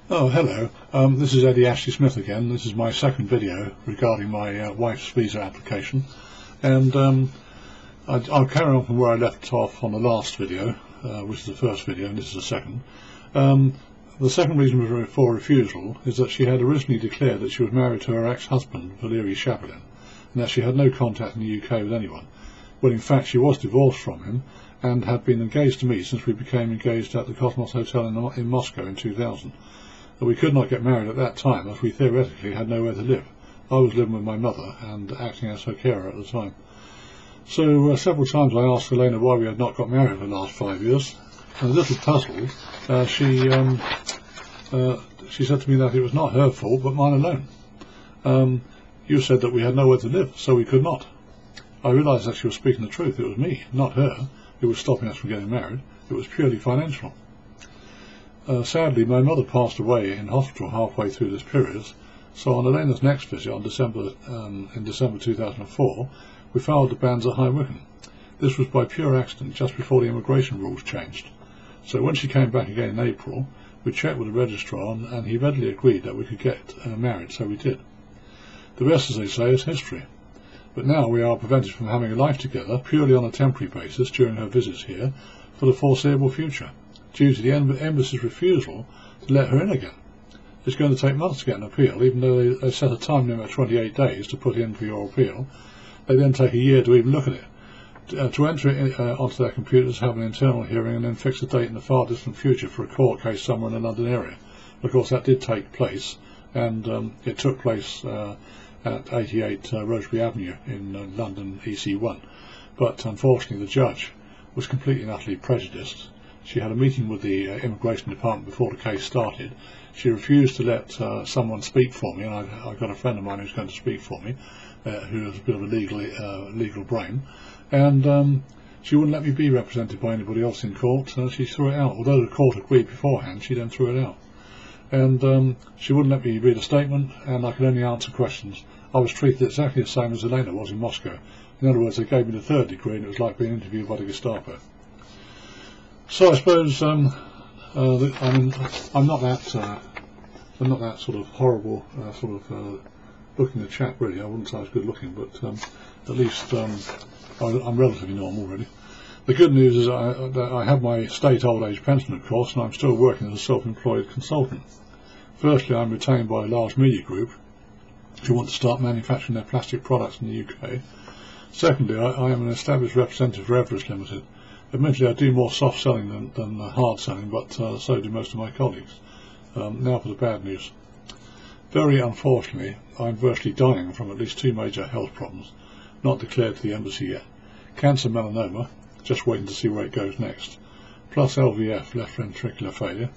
Oh, hello. This is Eddie Ashley Smith again. This is my second video regarding my wife's visa application, and I'll carry on from where I left off on the last video, which is the first video, and this is the second. The second reason for refusal is that she had originally declared that she was married to her ex-husband, Valery Shapelin, and that she had no contact in the UK with anyone. Well, in fact, she was divorced from him and had been engaged to me since we became engaged at the Cosmos Hotel in Moscow in 2000. But we could not get married at that time, as we theoretically had nowhere to live. I was living with my mother and acting as her carer at the time. So several times I asked Elena why we had not got married for the last 5 years, and a little puzzled, she said to me that it was not her fault but mine alone. You said that we had nowhere to live, so we could not. I realised that she was speaking the truth. It was me, not her, who was stopping us from getting married. It was purely financial. Sadly, my mother passed away in hospital halfway through this period, so on Elena's next visit in December 2004, we followed the bands at High Wycombe. This was by pure accident, just before the immigration rules changed. So when she came back again in April, we checked with the registrar, and he readily agreed that we could get married, so we did. The rest, as they say, is history. But now we are prevented from having a life together, purely on a temporary basis during her visits here, for the foreseeable future, due to the embassy's refusal to let her in again. It's going to take months to get an appeal, even though they set a time limit of 28 days to put in for your appeal. They then take a year to even look at it. To enter it onto their computers, have an internal hearing, and then fix a date in the far distant future for a court case somewhere in the London area. Of course, that did take place, and it took place at 88 Rosebery Avenue in London EC1. But unfortunately, the judge was completely and utterly prejudiced. She had a meeting with the immigration department before the case started. She refused to let someone speak for me, and I got a friend of mine who's going to speak for me, who has a bit of a legal brain, and she wouldn't let me be represented by anybody else in court. She threw it out. Although the court agreed beforehand, she then threw it out. And she wouldn't let me read a statement, and I could only answer questions. I was treated exactly the same as Elena was in Moscow. In other words, they gave me the third degree, and it was like being interviewed by the Gestapo. So I suppose I'm not that sort of horrible looking a chap, really. I wouldn't say I was good looking, but at least I'm relatively normal, really. The good news is that I have my state old age pension, of course, and I'm still working as a self-employed consultant. Firstly, I'm retained by a large media group who want to start manufacturing their plastic products in the UK. Secondly, I am an established representative for Everest Limited. Admittedly, I do more soft selling than hard selling, but so do most of my colleagues. Now for the bad news. Very unfortunately, I'm virtually dying from at least 2 major health problems, not declared to the embassy yet. Cancer, melanoma, just waiting to see where it goes next, plus LVF, left ventricular failure,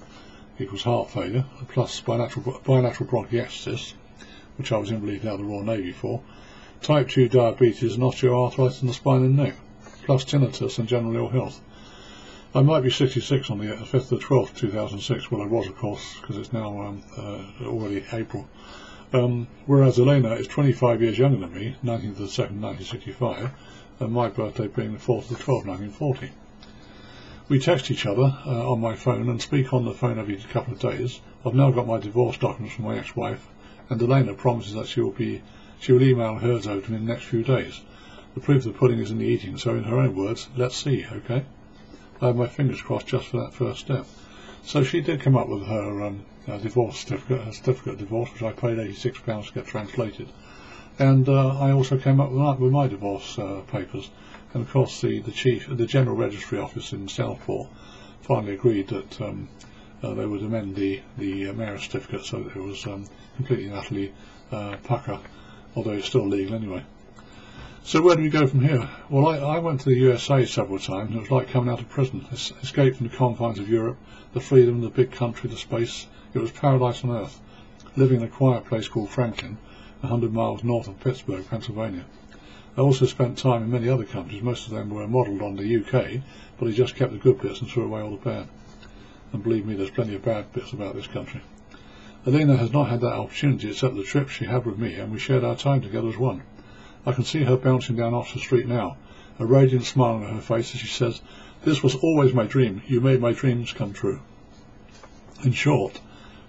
equals heart failure, plus bilateral bronchiectasis, which I was invalided out of the Royal Navy for, type 2 diabetes and osteoarthritis in the spine and neck, plus tinnitus and general ill health. I might be 66 on the 5th of the 12th, 2006, well I was of course, because it's now already April. Whereas Elena is 25 years younger than me, 19th of the 2nd, 1965, and my birthday being the 4th of the 12th, 1940. We text each other on my phone and speak on the phone every couple of days. I've now got my divorce documents from my ex-wife, and Elena promises that she will email hers over to me in the next few days. The proof of the pudding is in the eating, so in her own words, let's see, okay? I have my fingers crossed just for that first step. So she did come up with her divorce certificate, her certificate of divorce, which I paid £86 to get translated. And I also came up with my divorce papers. And of course the General Registry Office in Southport finally agreed that they would amend the marriage certificate so that it was completely and utterly pucker, although it's still legal anyway. So where do we go from here? Well, I went to the USA several times, and it was like coming out of prison. Escape from the confines of Europe, the freedom, the big country, the space. It was paradise on earth, living in a quiet place called Franklin, 100 miles north of Pittsburgh, Pennsylvania. I also spent time in many other countries. Most of them were modelled on the UK, but he just kept the good bits and threw away all the bad. And believe me, there's plenty of bad bits about this country. Elena has not had that opportunity except the trip she had with me, and we shared our time together as one. I can see her bouncing down Oxford Street now, a radiant smile on her face as she says, "This was always my dream. You made my dreams come true." In short,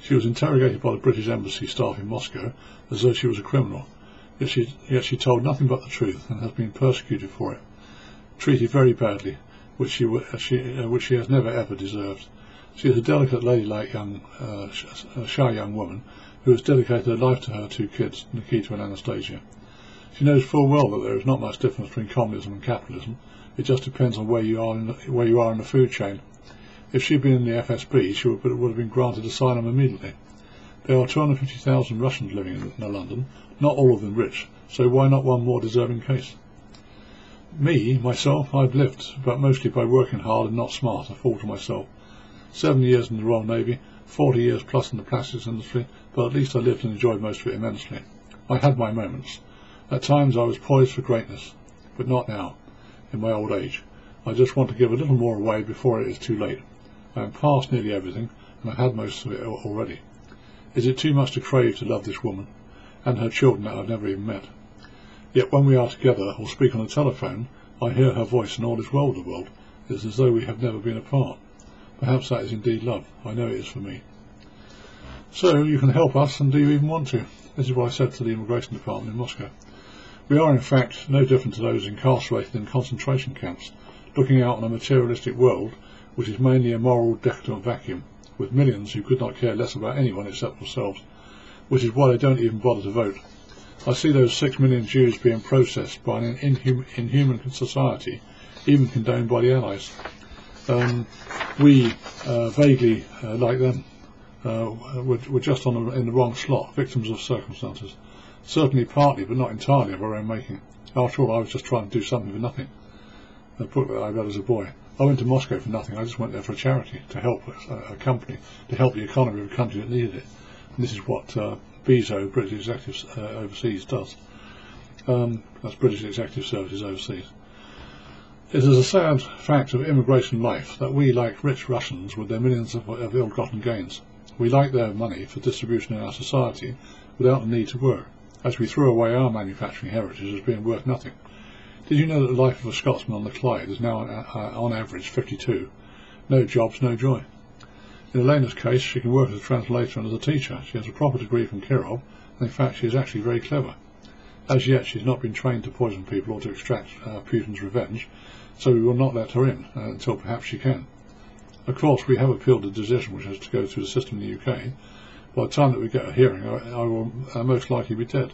She was interrogated by the British Embassy staff in Moscow as though she was a criminal, yet she told nothing but the truth and has been persecuted for it, treated very badly, which she has never ever deserved. She is a delicate, ladylike, shy young woman who has dedicated her life to her 2 kids, Nikita and Anastasia. She knows full well that there is not much difference between communism and capitalism. It just depends on where you are in the food chain. If she had been in the FSB, she would have been granted asylum immediately. There are 250,000 Russians living in London, not all of them rich, so why not one more deserving case? Myself, I've lived, but mostly by working hard and not smart, a fool to myself. 7 years in the Royal Navy, 40 years plus in the plastics industry, but at least I lived and enjoyed most of it immensely. I had my moments. At times I was poised for greatness, but not now, in my old age. I just want to give a little more away before it is too late. I am past nearly everything, and I've had most of it already. Is it too much to crave to love this woman, and her children that I've never even met? Yet when we are together, or speak on the telephone, I hear her voice, and all is well with the world. It is as though we have never been apart. Perhaps that is indeed love. I know it is for me. So, you can help us, and do you even want to? This is what I said to the immigration department in Moscow. We are, in fact, no different to those incarcerated in concentration camps, looking out on a materialistic world which is mainly a moral, decadent vacuum, with millions who could not care less about anyone except themselves, which is why they don't even bother to vote. I see those 6 million Jews being processed by an inhuman society, even condoned by the Allies. We, vaguely like them, we're just in the wrong slot, victims of circumstances. Certainly partly, but not entirely, of our own making. After all, I was just trying to do something for nothing. A book that I read as a boy. I went to Moscow for nothing. I just went there for a charity, to help a company, to help the economy of a country that needed it. And this is what BESO, British Executive Overseas, does. That's British Executive Services Overseas. It is a sad fact of immigration life that we, like rich Russians with their millions of ill-gotten gains, we like their money for distribution in our society without the need to work, as we throw away our manufacturing heritage as being worth nothing. Did you know that the life of a Scotsman on the Clyde is now on average 52? No jobs, no joy. In Elena's case, she can work as a translator and as a teacher. She has a proper degree from Kirov, and in fact she is actually very clever. As yet she has not been trained to poison people or to extract Putin's revenge, so we will not let her in until perhaps she can. Of course, we have appealed the decision which has to go through the system in the UK. By the time that we get a hearing, I will most likely be dead.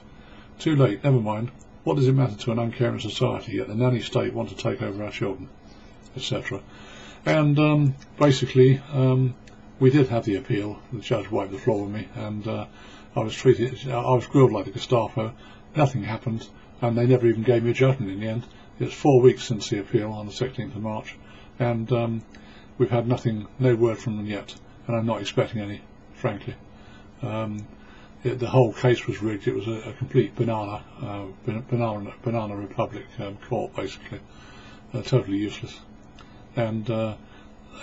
Too late, never mind. What does it matter to an uncaring society, yet the nanny state want to take over our children, etc. And basically, we did have the appeal. The judge wiped the floor with me, and I was grilled like the Gestapo. Nothing happened, and they never even gave me a judgment in the end. It's 4 weeks since the appeal on the 16th of March, and we've had no word from them yet, and I'm not expecting any, frankly. The whole case was rigged. It was a complete banana republic court, basically, totally useless. And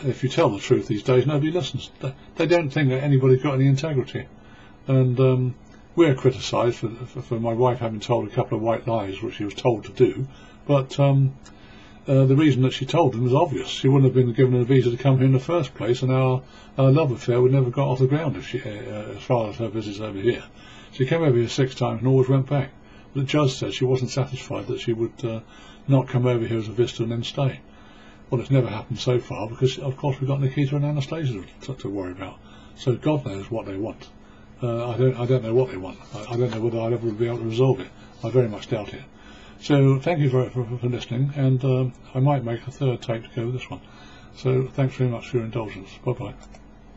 if you tell the truth these days, nobody listens. They don't think that anybody's got any integrity. And we're criticised for my wife having told a couple of white lies, which she was told to do. But the reason that she told them was obvious. She wouldn't have been given a visa to come here in the first place, and our love affair would never got off the ground if as far as her visits over here. She came over here 6 times and always went back. The judge said she wasn't satisfied that she would not come over here as a visitor and then stay. Well, it's never happened so far because, of course, we've got Nikita and Anastasia to worry about. So God knows what they want. I don't know what they want. I don't know whether I'll ever be able to resolve it. I very much doubt it. So thank you for listening, and I might make a third tape to go with this one. So thanks very much for your indulgence. Bye bye.